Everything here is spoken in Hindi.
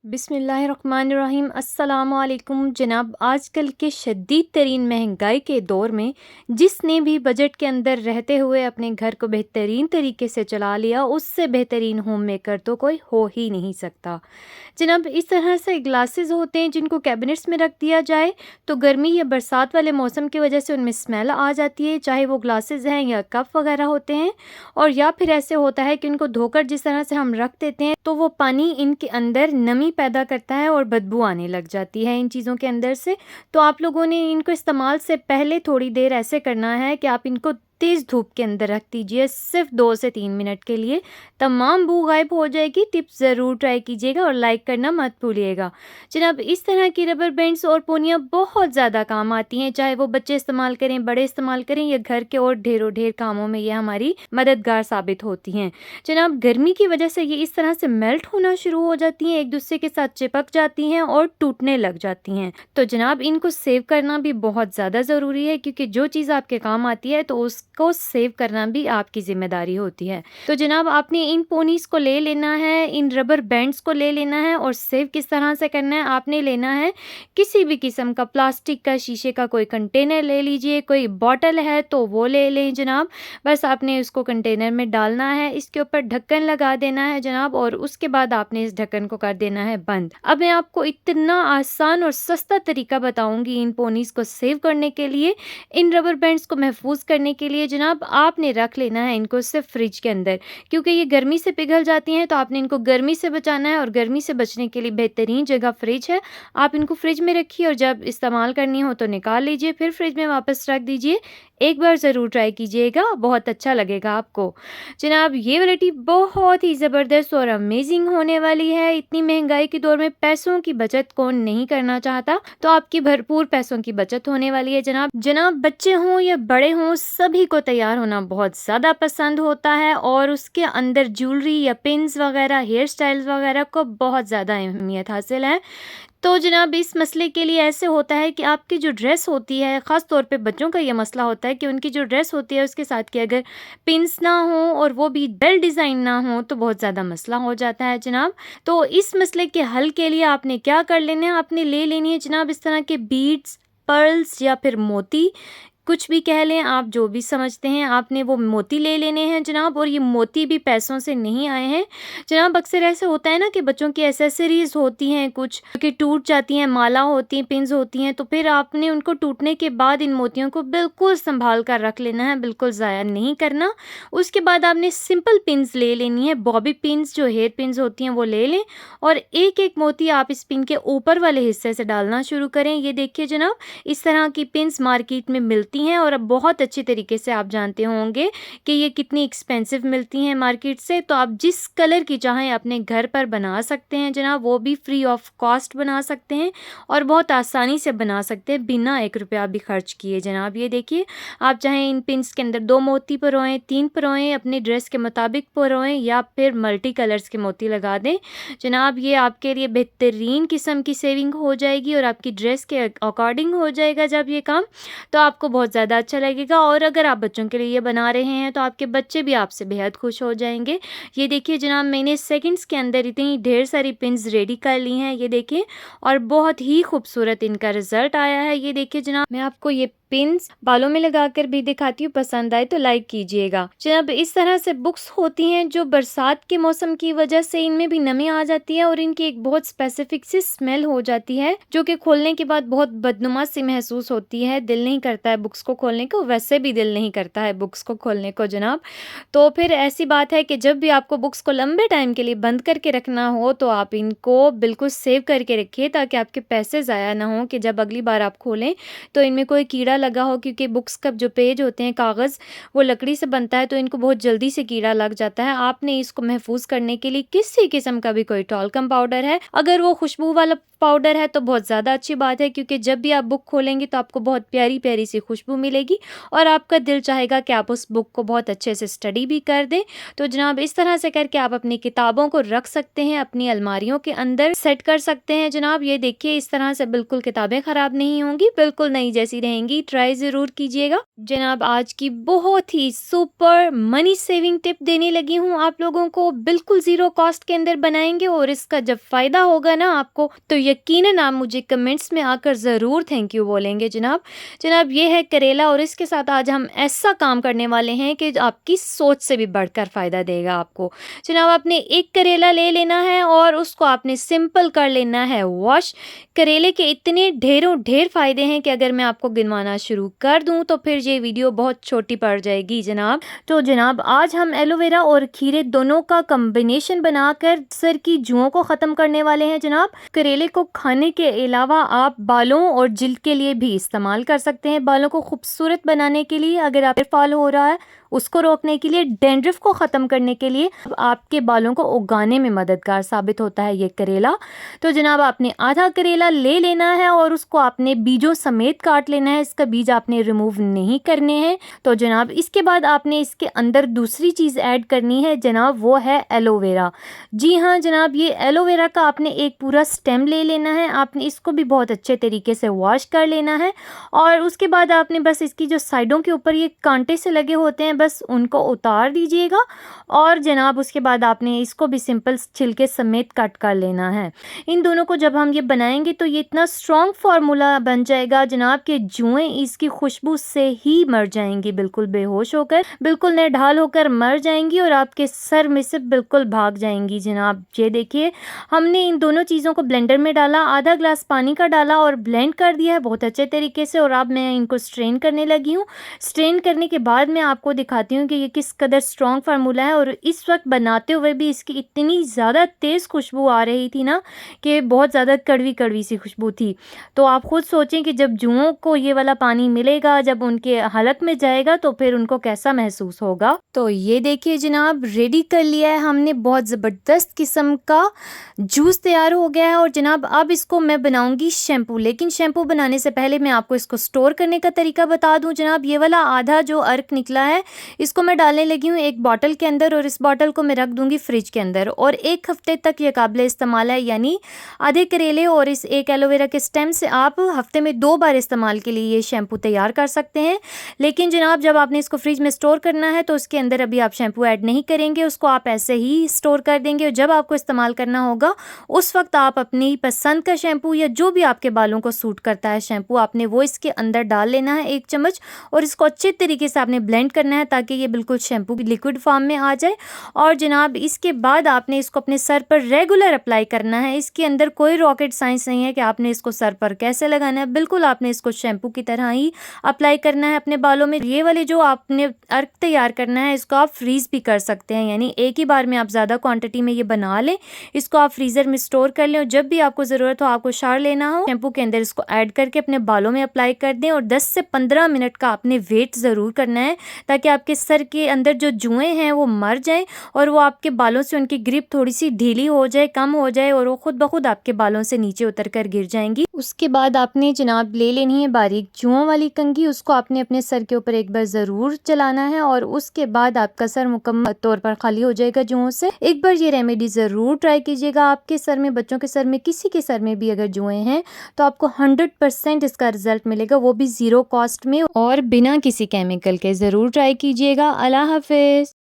बिस्मिल्लाहिर्रहमानिर्रहीम। अस्सलामुअलैकुम जनाब। आजकल के शदीद तरीन महंगाई के दौर में जिसने भी बजट के अंदर रहते हुए अपने घर को बेहतरीन तरीके से चला लिया, उससे बेहतरीन होम मेकर तो कोई हो ही नहीं सकता। जनाब, इस तरह से ग्लासेस होते हैं जिनको कैबिनेट्स में रख दिया जाए तो गर्मी या बरसात वाले मौसम की वजह से उनमें स्मेल आ जाती है, चाहे वो ग्लासेस हैं या कप वगैरह होते हैं। और या फिर ऐसे होता है कि उनको धोकर जिस तरह से हम रख देते हैं तो वो पानी इनके अंदर नमी पैदा करता है और बदबू आने लग जाती है इन चीज़ों के अंदर से। तो आप लोगों ने इनको इस्तेमाल से पहले थोड़ी देर ऐसे करना है कि आप इनको तेज़ धूप के अंदर रख दीजिए, सिर्फ 2 से 3 मिनट के लिए। तमाम बू गायब हो जाएगी। टिप्स ज़रूर ट्राई कीजिएगा और लाइक करना मत भूलिएगा। जनाब, इस तरह की रबर बैंड्स और पोनियाँ बहुत ज़्यादा काम आती हैं, चाहे वो बच्चे इस्तेमाल करें, बड़े इस्तेमाल करें या घर के और ढेरों ढेर कामों में ये हमारी मददगार साबित होती हैं। जनाब, गर्मी की वजह से ये इस तरह से मेल्ट होना शुरू हो जाती हैं, एक दूसरे के साथ चिपक जाती हैं और टूटने लग जाती हैं। तो जनाब, इनको सेव करना भी बहुत ज़्यादा ज़रूरी है, क्योंकि जो चीज़ आपके काम आती है तो उसको सेव करना भी आपकी ज़िम्मेदारी होती है। तो जनाब, आपने इन पोनीस को ले लेना है, इन रबर बैंड्स को ले लेना है और सेव किस तरह से करना है, आपने लेना है किसी भी किस्म का प्लास्टिक का, शीशे का कोई कंटेनर ले लीजिए, कोई बॉटल है तो वो ले लें जनाब। बस आपने उसको कंटेनर में डालना है, इसके ऊपर ढक्कन लगा देना है जनाब, और उसके बाद आपने इस ढक्कन को कर देना है बंद। अब मैं आपको इतना आसान और सस्ता तरीका बताऊंगी इन पोनीस को सेव करने के लिए। इन रबर बैंड्स को महफूज करने के लिए जनाब आपने रख लेना है इनको सिर्फ फ्रिज के अंदर, क्योंकि ये गर्मी से पिघल जाती हैं। तो आपने इनको गर्मी से बचाना है और गर्मी से बचने के लिए बेहतरीन जगह फ्रिज है। आप इनको फ्रिज में रखिए और जब इस्तेमाल करनी हो तो निकाल लीजिए, फिर फ्रिज में वापस रख दीजिए। एक बार ज़रूर ट्राई कीजिएगा, बहुत अच्छा लगेगा आपको। जनाब, ये वैरायटी बहुत ही ज़बरदस्त और अमेजिंग होने वाली है। इतनी महंगाई के दौर में पैसों की बचत कौन नहीं करना चाहता, तो आपकी भरपूर पैसों की बचत होने वाली है जनाब। बच्चे हों या बड़े हों, सभी को तैयार होना बहुत ज़्यादा पसंद होता है और उसके अंदर ज्वेलरी या पिन्स वगैरह, हेयर स्टाइल्स वगैरह को बहुत ज़्यादा अहमियत हासिल है। तो जनाब, इस मसले के लिए ऐसे होता है कि आपकी जो ड्रेस होती है, ख़ास तौर पे बच्चों का ये मसला होता है कि उनकी जो ड्रेस होती है उसके साथ की अगर पिन्स ना हो और वो भी वेल डिज़ाइन ना हो तो बहुत ज़्यादा मसला हो जाता है जनाब। तो इस मसले के हल के लिए आपने क्या कर लेना है, आपने ले लेनी है जनाब इस तरह के बीड्स, पर्ल्स या फिर मोती, कुछ भी कह लें आप, जो भी समझते हैं। आपने वो मोती ले लेने हैं जनाब, और ये मोती भी पैसों से नहीं आए हैं जनाब। अक्सर ऐसे होता है ना कि बच्चों की एसेसरीज होती हैं कुछ कि टूट जाती हैं, माला होती हैं, पिन्स होती हैं, तो फिर आपने उनको टूटने के बाद इन मोतियों को बिल्कुल संभाल कर रख लेना है, बिल्कुल ज़ाया नहीं करना। उसके बाद आपने सिंपल पिन्स ले लेनी है, बॉबी पिन्स जो हेयर पिन्स होती हैं वो ले लें, और एक एक मोती आप इस पिन के ऊपर वाले हिस्से से डालना शुरू करें। ये देखिए जनाब, इस तरह की पिन्स मार्केट में मिलती हैं और अब बहुत अच्छी तरीके से आप जानते होंगे कि ये कितनी एक्सपेंसिव मिलती हैं मार्केट से। तो आप जिस कलर की चाहें अपने घर पर बना सकते हैं जनाब, वो भी फ्री ऑफ कॉस्ट बना सकते हैं और बहुत आसानी से बना सकते हैं बिना 1 रुपया भी खर्च किए जनाब। ये देखिए, आप चाहें इन पिन्स के अंदर 2 मोती परोएं, 3 परोएं, अपनी ड्रेस के मुताबिक परोएं या फिर मल्टी कलर्स के मोती लगा दें जनाब। ये आपके लिए बेहतरीन किस्म की सेविंग हो जाएगी और आपकी ड्रेस के अकॉर्डिंग हो जाएगा जब ये काम, तो आपको बहुत ज़्यादा अच्छा लगेगा। और अगर आप बच्चों के लिए ये बना रहे हैं तो आपके बच्चे भी आपसे बेहद खुश हो जाएंगे। ये देखिए जनाब, मैंने सेकंड्स के अंदर इतनी ढेर सारी पिन्स रेडी कर ली हैं, ये देखिए, और बहुत ही खूबसूरत इनका रिजल्ट आया है। ये देखिए जनाब, मैं आपको ये पिन्स बालों में लगाकर भी दिखाती हूँ, पसंद आए तो लाइक कीजिएगा जनाब। इस तरह से बुक्स होती हैं जो बरसात के मौसम की वजह से इनमें भी नमी आ जाती है और इनकी एक बहुत स्पेसिफिक सी स्मेल हो जाती है, जो कि खोलने के बाद बहुत बदनुमा सी महसूस होती है। दिल नहीं करता है बुक्स को खोलने को, वैसे भी दिल नहीं करता है बुक्स को खोलने को जनाब। तो फिर ऐसी बात है कि जब भी आपको बुक्स को लंबे टाइम के लिए बंद करके रखना हो तो आप इनको बिल्कुल सेव करके रखिए, ताकि आपके पैसे ज़ाया ना हो कि जब अगली बार आप खोलें तो इनमें कोई कीड़ा लगा हो, क्योंकि बुक्स का जो पेज होते हैं, कागज़, वो लकड़ी से बनता है तो इनको बहुत जल्दी से कीड़ा लग जाता है। आपने इसको महफूज करने के लिए किसी किस्म का भी कोई टॉल्कम पाउडर है, अगर वो खुशबू वाला पाउडर है तो बहुत ज़्यादा अच्छी बात है, क्योंकि जब भी आप बुक खोलेंगे तो आपको बहुत प्यारी प्यारी सी खुशबू मिलेगी और आपका दिल चाहेगा कि आप उस बुक को बहुत अच्छे से स्टडी भी कर दें। तो जनाब, इस तरह से करके आप अपनी किताबों को रख सकते हैं, अपनी अलमारियों के अंदर सेट कर सकते हैं जनाब। ये देखिए, इस तरह से बिल्कुल किताबें ख़राब नहीं होंगी, बिल्कुल नई जैसी रहेंगी। ट्राई ज़रूर कीजिएगा। जनाब आज की बहुत ही सुपर मनी सेविंग टिप देने लगी हूँ आप लोगों को, बिल्कुल ज़ीरो कॉस्ट के अंदर बनाएंगे और इसका जब फ़ायदा होगा ना आपको, तो यकीनन आप मुझे कमेंट्स में आकर ज़रूर थैंक यू बोलेंगे। जनाब ये है करेला और इसके साथ आज हम ऐसा काम करने वाले हैं कि आपकी सोच से भी बढ़कर फ़ायदा देगा आपको। जनाब आपने एक करेला ले लेना है और उसको आपने सिंपल कर लेना है वॉश। करेले के इतने ढेर फ़ायदे हैं कि अगर मैं आपको गिनवाना शुरू कर दूं तो फिर ये वीडियो बहुत छोटी पड़ जाएगी जनाब। तो जनाब आज हम एलोवेरा और खीरे दोनों का कॉम्बिनेशन बनाकर सर की जुओं को ख़त्म करने वाले हैं जनाब। करेले को खाने के अलावा आप बालों और जिल्द के लिए भी इस्तेमाल कर सकते हैं। बालों को खूबसूरत बनाने के लिए, अगर आप फॉल हो रहा है उसको रोकने के लिए, डैंड्रफ को ख़त्म करने के लिए, आपके बालों को उगाने में मददगार साबित होता है ये करेला। तो जनाब आपने आधा करेला ले लेना है और उसको आपने बीजों समेत काट लेना है, इसका बीज आपने रिमूव नहीं करने हैं। तो जनाब इसके बाद आपने इसके अंदर दूसरी चीज़ ऐड करनी है जनाब, वो है एलोवेरा। जी हाँ जनाब, ये एलोवेरा का आपने एक पूरा स्टेम ले लेना है, आपने इसको भी बहुत अच्छे तरीके से वॉश कर लेना है और उसके बाद आपने बस इसकी जो साइडों के ऊपर ये कांटे से लगे होते हैं बस उनको उतार दीजिएगा और जनाब उसके बाद आपने इसको भी सिंपल छिलके समेत कट कर लेना है। इन दोनों को जब हम ये बनाएंगे तो ये इतना स्ट्रॉन्ग फार्मूला बन जाएगा जनाब कि जुएं इसकी खुशबू से ही मर जाएंगी, बिल्कुल बेहोश होकर, बिल्कुल निढाल होकर मर जाएंगी और आपके सर में से बिल्कुल भाग जाएंगी जनाब। ये देखिए हमने इन दोनों चीज़ों को ब्लेंडर में डाला, आधा ग्लास पानी का डाला और ब्लेंड कर दिया है बहुत अच्छे तरीके से और अब मैं इनको स्ट्रेन करने लगी हूँ। स्ट्रेन करने के बाद मैं आपको दिखाती हूँ कि ये किस कदर स्ट्रॉन्ग फार्मूला है और इस वक्त बनाते हुए भी इसकी इतनी ज़्यादा तेज़ खुशबू आ रही थी ना कि बहुत ज़्यादा कड़वी कड़वी सी खुशबू थी। तो आप खुद सोचें कि जब जुओं को ये वाला पानी मिलेगा, जब उनके हलक में जाएगा तो फिर उनको कैसा महसूस होगा। तो ये देखिए जनाब रेडी कर लिया है हमने, बहुत ज़बरदस्त किस्म का जूस तैयार हो गया है और जनाब अब इसको मैं बनाऊंगी शैम्पू। लेकिन शैम्पू बनाने से पहले मैं आपको इसको स्टोर करने का तरीका बता दूं जनाब। ये वाला आधा जो अर्क निकला है इसको मैं डालने लगी हूँ एक बॉटल के अंदर और इस बॉटल को मैं रख दूंगी फ्रिज के अंदर और 1 हफ्ते तक ये काबिल इस्तेमाल है। यानी आधे करेले और इस एक एलोवेरा के स्टेम से आप हफ्ते में 2 बार इस्तेमाल के लिए ये शैम्पू तैयार कर सकते हैं। लेकिन जनाब जब आपने इसको फ्रिज में स्टोर करना है तो उसके अंदर अभी आप शैम्पू ऐड नहीं करेंगे, उसको आप ऐसे ही स्टोर कर देंगे और जब आपको इस्तेमाल करना होगा उस वक्त आप अपनी पसंद का शैम्पू या जो भी आपके बालों को सूट करता है शैम्पू आपने वो इसके अंदर डाल लेना है 1 चम्मच और इसको अच्छे तरीके से आपने ब्लेंड करना है ताकि ये बिल्कुल शैम्पू की लिक्विड फॉर्म में आ जाए। और जनाब इसके बाद आपने इसको अपने सर पर रेगुलर अप्लाई करना है। इसके अंदर कोई रॉकेट साइंस नहीं है कि आपने इसको सर पर कैसे लगाना है, बिल्कुल आपने इसको शैम्पू की तरह ही अप्लाई करना है अपने बालों में। ये वाले जो आपने अर्क तैयार करना है इसको आप फ्रीज़ भी कर सकते हैं, यानी एक ही बार में आप ज़्यादा क्वांटिटी में ये बना लें, इसको आप फ्रीज़र में स्टोर कर लें और जब भी आपको ज़रूरत हो, आपको शार लेना हो, शैम्पू के अंदर इसको ऐड करके अपने बालों में अप्लाई कर दें और 10 से 15 मिनट का आपने वेट ज़रूर करना है ताकि आपके सर के अंदर जो जुएं हैं वो मर जाएं और वो आपके बालों से उनकी ग्रिप थोड़ी सी ढीली हो जाए, कम हो जाए और वो खुद ब खुद आपके बालों से नीचे उतर कर गिर जाएंगी। उसके बाद आपने जनाब ले लेनी है बारीक जुओं वाली कंघी, उसको आपने अपने सर के ऊपर एक बार ज़रूर चलाना है और उसके बाद आपका सर मुकम्मल तौर पर खाली हो जाएगा जुओं से। एक बार ये रेमेडी ज़रूर ट्राई कीजिएगा। आपके सर में, बच्चों के सर में, किसी के सर में भी अगर जुएं हैं तो आपको 100% इसका रिजल्ट मिलेगा, वो भी ज़ीरो कॉस्ट में और बिना किसी केमिकल के। ज़रूर ट्राई कीजिएगा। अल्लाह हाफिज़।